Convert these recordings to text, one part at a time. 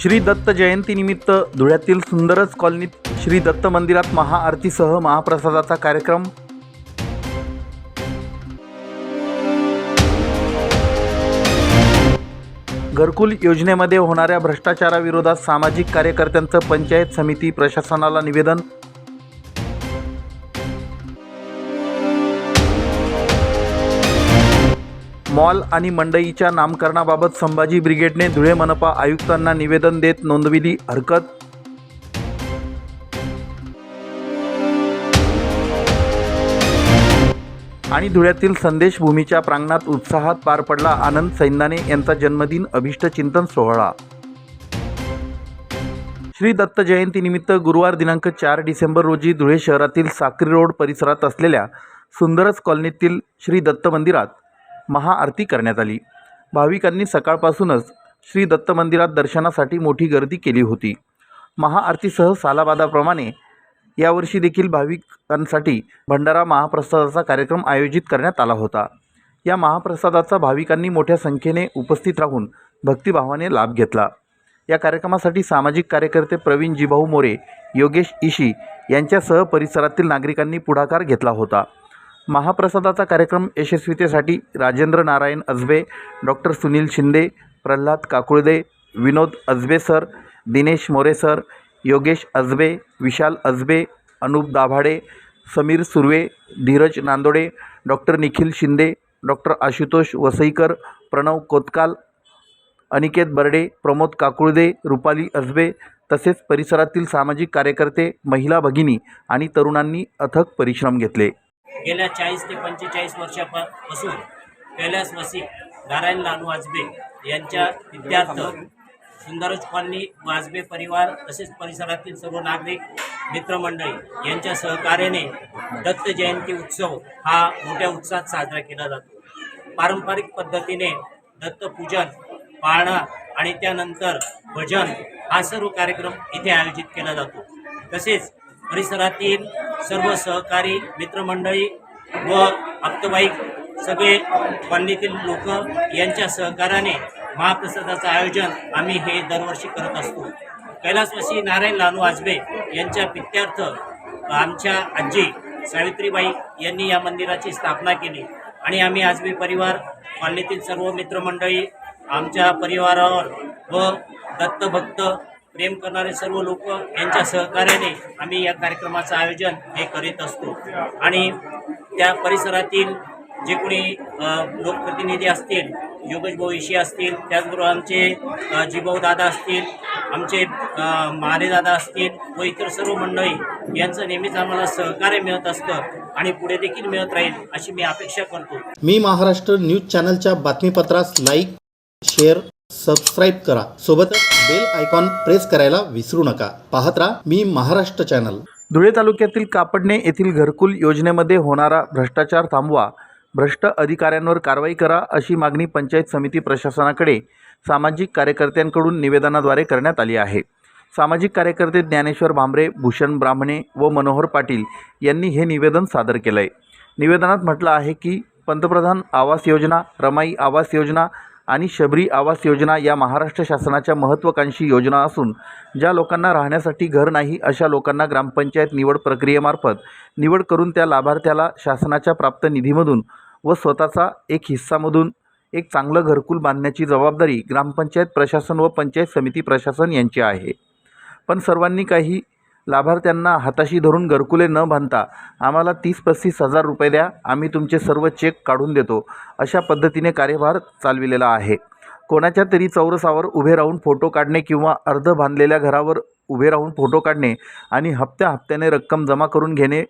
श्री दत्त जयंतीनिमित्त धुळ्यातील सुंदरच कॉलनीत श्री दत्त मंदिरात महाआरतीसह महाप्रसादाचा कार्यक्रम। घरकुल योजनेमध्ये होणाऱ्या भ्रष्टाचाराविरोधात सामाजिक कार्यकर्त्यांचं पंचायत समिती प्रशासनाला निवेदन। मॉल आणि मंडईच्या नामकरणाबाबत संभाजी ब्रिगेडने धुळे मनपा आयुक्तांना निवेदन देत नोंदविली हरकत। आणि धुळ्यातील संदेश भूमीच्या प्रांगणात उत्साहात पार पडला आनंद सैंदाने यांचा जन्मदिन अभिष्ट चिंतन सोहळा। श्री दत्त जयंतीनिमित्त गुरुवार दिनांक 4 डिसेंबर रोजी धुळे शहरातील साक्री रोड परिसरात असलेल्या सुंदरच कॉलनीतील श्री दत्त मंदिरात महाआरती करण्यात आली। भाविकांनी सकाळपासूनच श्री दत्त मंदिरात दर्शनासाठी मोठी गर्दी केली होती। महाआरतीसह सालाबादाप्रमाणे यावर्षी देखील भाविकांसाठी भंडारा महाप्रसादाचा कार्यक्रम आयोजित करण्यात आला होता। या महाप्रसादाचा भाविकांनी मोठ्या संख्येने उपस्थित राहून भक्तिभावाने लाभ घेतला। या कार्यक्रमासाठी सामाजिक कार्यकर्ते प्रवीण जिभाऊ मोरे, योगेश इशी यांच्यासह परिसरातील नागरिकांनी पुढाकार घेतला होता। महाप्रसादाचा कार्यक्रम यशस्वीतेसाठी राजेंद्र नारायण अजबे, डॉक्टर सुनील शिंदे, प्रल्हाद काकुळदे, विनोद अजबे सर, दिनेश मोरे सर, योगेश अजबे, विशाल अजबे, अनूप दाभाडे, समीर सुर्वे, धीरज नांदोडे, डॉक्टर निखिल शिंदे, डॉक्टर आशुतोष वसईकर, प्रणव कोतकाल, अनिकेत बर्डे, प्रमोद काकुळदे, रुपाली अजबे तसेच परिसरातील सामाजिक कार्यकर्ते, महिला भगिनी आणि तरुणांनी अथक परिश्रम घेतले। गेल्या 40 ते 45 वर्षापासून कैलासवासी नारायण लालू वाजबे यांच्या विद्यार्थ सुंदरच कॉलनी वाजबे परिवार तसेच परिसरातील सर्व नागरिक मित्रमंडळी यांच्या सहकार्याने दत्त जयंती उत्सव हा मोठ्या उत्साहात साजरा केला जातो। पारंपरिक पद्धतीने दत्तपूजन, पाळणा आणि त्यानंतर भजन हा सर्व कार्यक्रम इथे आयोजित केला जातो। तसेच परिसरातील सर्व सहकारी मित्रमंडळी व आप्तवाईक सगळे कॉलनीतील लोक यांच्या सहकार्याने महाप्रसादाचं आयोजन आम्ही हे दरवर्षी करत असतो। कैलासवासी नारायण लालू वाजबे यांच्या प्रित्यर्थ आमच्या आजी सावित्रीबाई यांनी या मंदिराची स्थापना केली आणि आम्ही आजबे परिवार कॉलनीतील सर्व मित्रमंडळी आमच्या परिवारावर व दत्तभक्त प्रेम करणारे सर्व लोक यांच्या सहकार्याने आम्ही या कार्यक्रमाचं आयोजन हे करीत असतो। आणि त्या परिसरातील जे कोणी लोकप्रतिनिधी असतील, योगेश भाऊ इशी असतील, त्याचबरोबर आमचे जिभाऊ दादा असतील, आमचे मारे दादा असतील व इतर सर्व मंडळी यांचं नेहमीच आम्हाला सहकार्य मिळत असतं आणि पुढे देखील मिळत राहील अशी मी अपेक्षा करतो। मी महाराष्ट्र न्यूज चॅनलच्या बातमीपत्रास लाईक, शेअर, सबस्क्राईब करा। सोबतच बेल आयकॉन प्रेस करायला विसरू नका। पाहत राहा मी महाराष्ट्र चॅनल। धुळे तालुक्यातील कापडणे येथील घरकुल योजनेमध्ये होणारा भ्रष्टाचार थांबवा, भ्रष्ट अधिकाऱ्यांवर कारवाई करा अशी मागणी पंचायत समिती प्रशासनाकडे सामाजिक कार्यकर्त्यांकडून निवेदनाद्वारे करण्यात आली आहे। सामाजिक कार्यकर्ते ज्ञानेश्वर भांबरे, भूषण ब्राह्मणे व मनोहर पाटील यांनी हे निवेदन सादर केलं आहे। निवेदनात म्हटलं आहे की पंतप्रधान आवास योजना, रमाई आवास योजना आणि शबरी आवास योजना या महाराष्ट्र शासनाच्या महत्त्वाकांक्षी योजना असून ज्या लोकांना राहण्यासाठी घर नाही अशा लोकांना ग्रामपंचायत निवड प्रक्रियेमार्फत निवड करून त्या लाभार्थ्याला शासनाच्या प्राप्त निधीमधून व स्वतःचा एक हिस्सामधून एक चांगलं घरकुल बांधण्याची जबाबदारी ग्रामपंचायत प्रशासन व पंचायत समिती प्रशासन यांची आहे। पण सर्वांनी काही लाभार्थ्यांना हाताशी धरून घरकुले न बांधता आम्हाला 30-35 हजार रुपये द्या, आम्ही तुमचे सर्व चेक काढून देतो अशा पद्धतीने कार्यभार चालविलेला आहे। कोणाच्या तरी चौरसावर उभे राहून फोटो काढणे किंवा अर्ध बांधलेल्या घरावर उभे राहून फोटो काढणे आणि हप्त्याने रक्कम जमा करून घेणे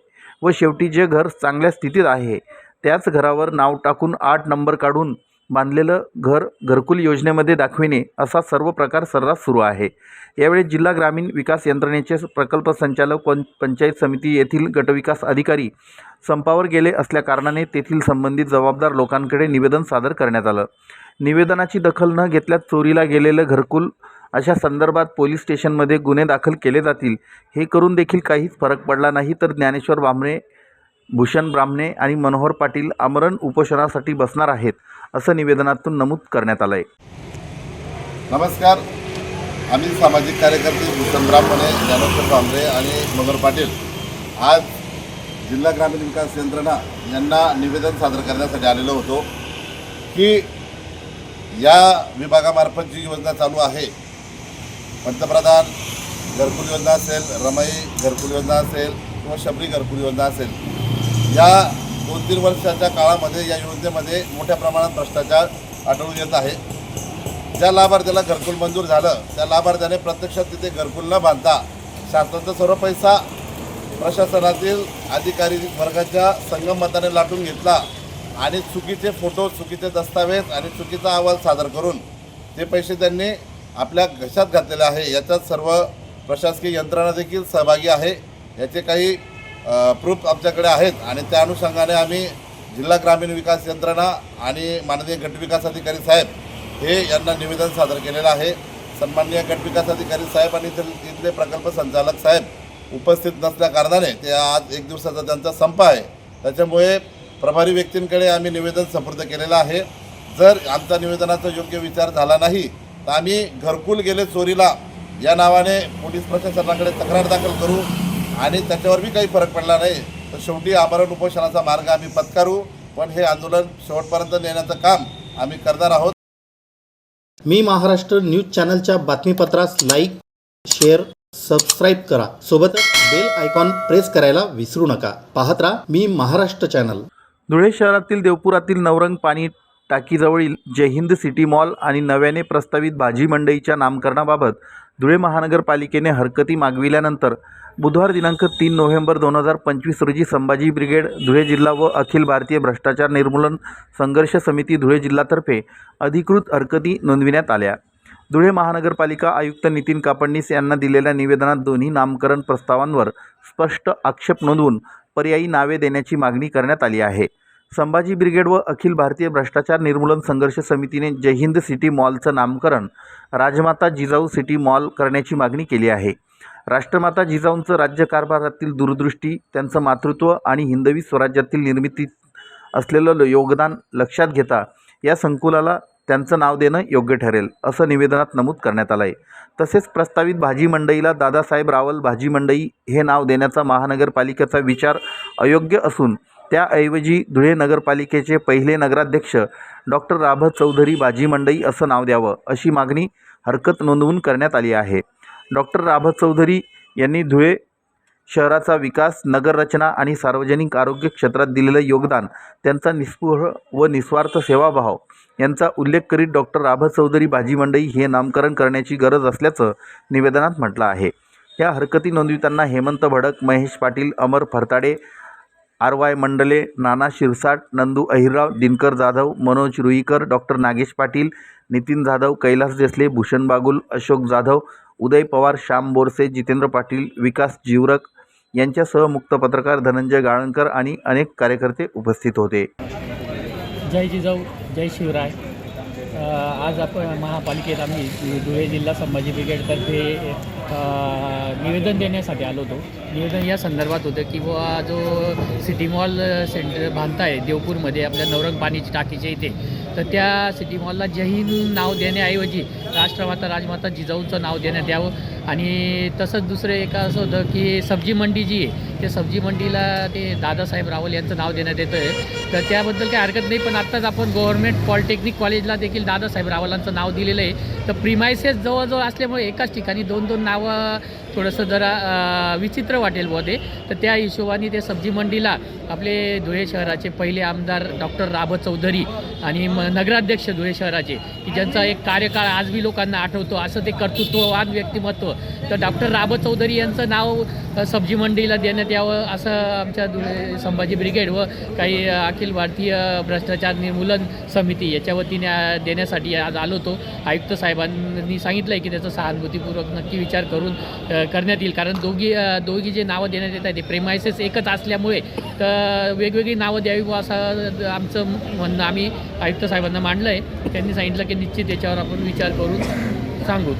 व शेवटी जे घर चांगल्या स्थितीत आहे त्याच घरावर नाव टाकून 8 नंबर काढून बांधलेलं घर घरकुल योजनेमध्ये दाखविणे असा सर्व प्रकार सर्रास सुरू आहे। यावेळी जिल्हा ग्रामीण विकास यंत्रणेचे प्रकल्प संचालक पंचायत समिती येथील गटविकास अधिकारी संपावर गेले असल्याकारणाने तेथील संबंधित जबाबदार लोकांकडे निवेदन सादर करण्यात आलं। निवेदनाची दखल न घेतल्यास चोरीला गेलेलं घरकुल अशा संदर्भात पोलीस स्टेशनमध्ये गुन्हे दाखल केले जातील। हे करून देखील काहीच फरक पडला नाही तर ज्ञानेश्वर भांबरे, भूषण ब्राह्मणे आणि मनोहर पाटील आमरण उपोषणासाठी बसणार आहेत असं निवेदनातून नमूद करण्यात आलं आहे। नमस्कार। आम्ही सामाजिक कार्यकर्ते भूषण ब्राह्मणे, ज्ञानेश्वर भांबरे आणि मगर पाटील आज जिल्हा ग्रामीण विकास यंत्रणा यांना निवेदन सादर करण्यासाठी आलेलो होतो की या विभागामार्फत जी योजना चालू आहे, पंतप्रधान घरकुल योजना असेल, रमाई घरकुल योजना असेल किंवा शबरी घरकुल योजना असेल, या 2-3 वर्षाच्या काळामध्ये या योजनेमध्ये मोठ्या प्रमाणात भ्रष्टाचार आढळून येत आहे. ज्या लाभार्थ्याला घरकुल मंजूर झालं त्या लाभार्थ्याने प्रत्यक्षात तिथे घरकुल न बांधता शासनाचा सर्व पैसा प्रशासनातील अधिकारी वर्गाच्या संगमताने लाटून घेतला आणि चुकीचे फोटो, चुकीचे दस्तावेज आणि चुकीचा अहवाल सादर करून ते पैसे त्यांनी आपल्या घशात घातलेले आहे. याच्यात सर्व प्रशासकीय यंत्रणा देखील सहभागी आहे. याचे काही प्रूफ आमच्याकडे आहेत आणि त्या अनुषंगाने आम्ही जिल्हा ग्रामीण विकास यंत्रणा आणि माननीय गटविकास अधिकारी साहेब हे यांना निवेदन सादर केलेलं आहे. सन्माननीय गटविकास अधिकारी साहेब आणि इथले प्रकल्प संचालक साहेब उपस्थित नसल्या कारणाने ते आज 1 दिवसाचा त्यांचा संप आहे. त्याच्यामुळे प्रभारी व्यक्तींकडे आम्ही निवेदन सुपूर्द केलेलं आहे. जर आमच्या निवेदनाचा योग्य विचार झाला नाही तर आम्ही घरकुल गेले चोरीला या नावाने पोलीस प्रशासनाकडे तक्रार दाखल करू आणि त्याच्यावर बी काही फरक पडला नाही तर शेवटी आमरण उपोषणाचा मार्ग आम्ही पत्करू. पण हे आंदोलन शेवटपर्यंत नेण्याचं काम आम्ही करणार आहोत. मी महाराष्ट्र न्यूज चॅनलच्या बातमीपत्रास लाईक, शेअर, सबस्क्राईब करा. सोबतच बेल आयकॉन प्रेस करायला विसरू नका. पाहत राहा मी महाराष्ट्र चॅनल. धुळे शहरातील देवपुरातील नवरंग पाणी टाकीजवळील जय हिंद सिटी मॉल आणि नव्याने प्रस्तावित भाजी मंडईच्या नामकरणाबाबत धुळे महानगरपालिकेने हरकती मागविल्यानंतर बुधवार दिनांक 3 नोव्हेंबर 2025 रोजी संभाजी ब्रिगेड धुळे जिल्हा व अखिल भारतीय भ्रष्टाचार निर्मूलन संघर्ष समिती धुळे जिल्हातर्फे अधिकृत हरकती नोंदविण्यात आल्या. धुळे महानगरपालिका आयुक्त नितीन कापडनीस यांना दिलेल्या निवेदनात दोन्ही नामकरण प्रस्तावांवर स्पष्ट आक्षेप नोंदवून पर्यायी नावे देण्याची मागणी करण्यात आली आहे. संभाजी ब्रिगेड व अखिल भारतीय भ्रष्टाचार निर्मूलन संघर्ष समितीने जय हिंद सिटी मॉलचं नामकरण राजमाता जिजाऊ सिटी मॉल करण्याची मागणी केली आहे. राष्ट्रमाता जिजाऊंचं राज्यकारभारातील दूरदृष्टी, त्यांचं मातृत्व आणि हिंदवी स्वराज्यातील निर्मितीत असलेलं योगदान लक्षात घेता या संकुलाला त्यांचं नाव देणं योग्य ठरेल असं निवेदनात नमूद करण्यात आलं आहे. तसेच प्रस्तावित भाजी मंडईला दादासाहेब रावल भाजी मंडई हे नाव देण्याचा महानगरपालिकेचा विचार अयोग्य असून त्याऐवजी धुळे नगरपालिकेचे पहिले नगराध्यक्ष डॉक्टर राभत चौधरी भाजी मंडई असं नाव द्यावं अशी मागणी हरकत नोंदवून करण्यात आली आहे. डॉक्टर राभत चौधरी यांनी धुळे शहराचा विकास, नगररचना आणि सार्वजनिक आरोग्य क्षेत्रात दिलेलं योगदान, त्यांचा निस्पृह व निस्वार्थ सेवाभाव यांचा उल्लेख करीत डॉक्टर राभत चौधरी भाजी मंडई हे नामकरण करण्याची गरज असल्याचं निवेदनात म्हटलं आहे. या हरकती नोंदविताना हेमंत भडक, महेश पाटील, अमर फरताडे, RY मंडले, नाना शिरसाट, नंदू अहिरराव, दिनकर जाधव, मनोज रुईकर, डॉक्टर नागेश पाटील, नितीन जाधव, कैलास देसले, भूषण बागुल, अशोक जाधव, उदय पवार, श्याम बोरसे, जितेंद्र पाटील, विकास जीवरक यांच्यासह मुक्त पत्रकार धनंजय गाळणकर आणि अनेक कार्यकर्ते उपस्थित होते. जय जिजाऊ, जय शिवराय. आज आपण महापालिकेत आम्ही धुळे जिल्हा संभाजी ब्रिगेडतर्फे निवेदन देण्यासाठी आलो होतो. निवेदन या संदर्भात होतं की बुवा जो सिटी मॉल सेंटर बांधताय देवपूरमध्ये आपल्या नवरंग पाणीची टाकीच्या इथे, तर त्या सिटी मॉलला जय हिंद नाव देण्याऐवजी राष्ट्रमाता राजमाता जिजाऊचं नाव देण्यात यावं. आणि तसंच दुसरं एक असं होतं की सब्जी मंडी जी आहे ते सब्जी मंडीला ते दादासाहेब रावल यांचं नाव देण्यात येतं आहे. तर त्याबद्दल काही हरकत नाही, पण आत्ताच आपण गव्हर्नमेंट पॉलिटेक्निक कॉलेजला देखील दादासाहेब रावलांचं नाव दिलेलं आहे. तर प्रिमायसेस जवळजवळ असल्यामुळे एकाच ठिकाणी 2-2 नावं थोडंसं जरा विचित्र वाटेल बुवा ते. तर त्या हिशोबाने ते सब्जी मंडीला आपले धुळे शहराचे पहिले आमदार डॉक्टर राभत चौधरी आणि नगराध्यक्ष धुळे शहराचे की ज्यांचा एक कार्यकाळ आज बी लोकांना आठवतो असं ते कर्तृत्ववान व्यक्तिमत्व, तर डॉक्टर राभत चौधरी यांचं नाव सब्जी मंडईला देण्यात यावं असं आमच्या धुळे संभाजी ब्रिगेड व काही अखिल भारतीय भ्रष्टाचार निर्मूलन समिती याच्या वतीने देण्यासाठी आज आलो होतो. आयुक्त साहेबांनी सांगितलं आहे की त्याचा सहानुभूतीपूर्वक नक्की विचार करून करण्यात येईल. कारण दोघी जे नावं देण्यात येत आहेत ते प्रेमायसेस एकच असल्यामुळे तर वेगवेगळी नावं द्यावी असं आमचं म्हणणं आम्ही आयुक्त साहेबांना मांडलं आहे. त्यांनी सांगितलं की निश्चित याच्यावर आपण विचार करून सांगू.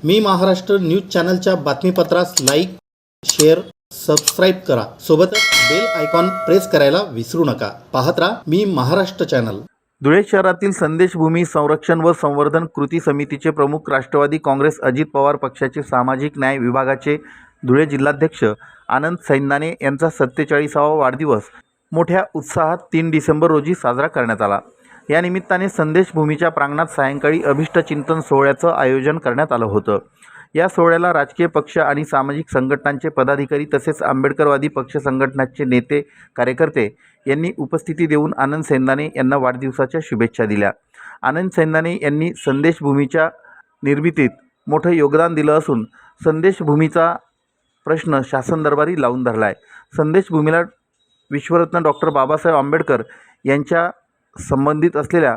मी महाराष्ट्र न्यूज चॅनलच्या बातमीपत्रास लाईक, शेअर, सबस्क्राईब करा. सोबतच बेल आयकॉन प्रेस करायला विसरू नका. पाहत राहा मी महाराष्ट्र चॅनल. धुळे शहरातील संदेशभूमी संरक्षण व संवर्धन कृती समितीचे प्रमुख राष्ट्रवादी काँग्रेस अजित पवार पक्षाचे सामाजिक न्याय विभागाचे धुळे जिल्हाध्यक्ष आनंद सैन्नाने यांचा 47वा वाढदिवस मोठ्या उत्साहात 3 डिसेंबर रोजी साजरा करण्यात आला। या निमित्ताने संदेशभूमीच्या प्रांगणात सायंकाळी अभिष्ट चिंतन सोहळ्याचं आयोजन करण्यात आलं होतं। या सोहळ्याला राजकीय पक्ष आणि सामाजिक संघटनांचे पदाधिकारी तसेच आंबेडकरवादी पक्ष संघटनांचे नेते कार्यकर्ते यांनी उपस्थिती देऊन आनंद सैन्नाने यांना वाढदिवसाच्या शुभेच्छा दिल्या। आनंद सैन्नाने यांनी संदेशभूमीच्या निर्मितीत मोठं योगदान दिलं असून संदेशभूमीचा प्रश्न शासन दरबारी लावून धरला आहे। संदेशभूमीला विश्वरत्न डॉक्टर बाबासाहेब आंबेडकर यांच्या संबंधित असलेल्या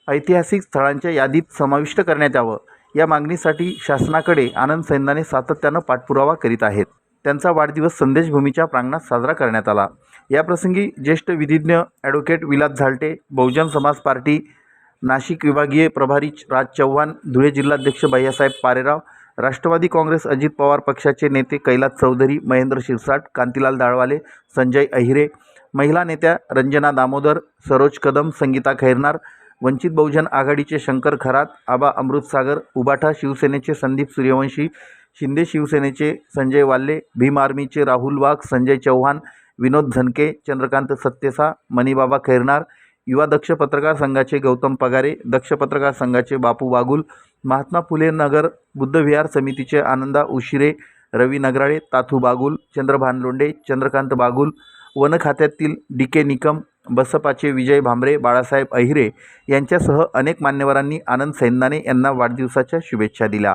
ऐतिहासिक स्थळांच्या यादीत समाविष्ट करण्यात यावं या मागणीसाठी शासनाकडे आनंद सैन्नाने सातत्यानं पाठपुरावा करीत आहेत। त्यांचा वाढदिवस संदेशभूमीच्या प्रांगणात साजरा करण्यात आला। याप्रसंगी ज्येष्ठ विधिज्ञ ॲडव्होकेट विलास झालटे, बहुजन समाज पार्टी नाशिक विभागीय प्रभारी राज चव्हाण, धुळे जिल्हाध्यक्ष भैयासाहेब पारेराव, राष्ट्रवादी काँग्रेस अजित पवार पक्षाचे नेते कैलास चौधरी, महेंद्र शिरसाट, कांतीलाल दाळवाले, संजय अहिरे, महिला नेत्या रंजना दामोदर, सरोज कदम, संगीता खैरनार, वंचित बहुजन आघाडीचे शंकर खरात, आबा अमृतसागर, उबाठा शिवसेनेचे संदीप सूर्यवंशी, शिंदे शिवसेनेचे संजय वाल्ले, भीम आर्मीचे राहुल वाघ, संजय चव्हाण, विनोद झनके, चंद्रकांत सत्तेसा, मनीबाबा खैरनार, युवा दक्ष पत्रकार संघाचे गौतम पगारे, दक्ष पत्रकार संघाचे बापू बागुल, महात्मा फुले नगर बुद्धविहार समितीचे आनंदा उशिरे, रवी नगराळे, ताथू बागुल, चंद्रभान लोंढे, चंद्रकांत बागुल, वन खात्यातील DK निकम, बसपाचे विजय भांबरे, बाळासाहेब अहिरे यांच्यासह अनेक मान्यवरांनी आनंद सैन्नाने यांना वाढदिवसाच्या शुभेच्छा दिल्या।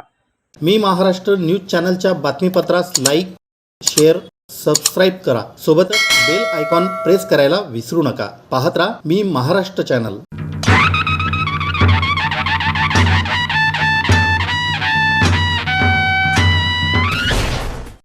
मी महाराष्ट्र न्यूज चॅनलच्या बातमीपत्रास लाईक, शेअर, सबस्क्राईब करा। सोबतच बेल आयकॉन प्रेस करायला विसरू नका। पाहत राहा मी महाराष्ट्र चॅनल।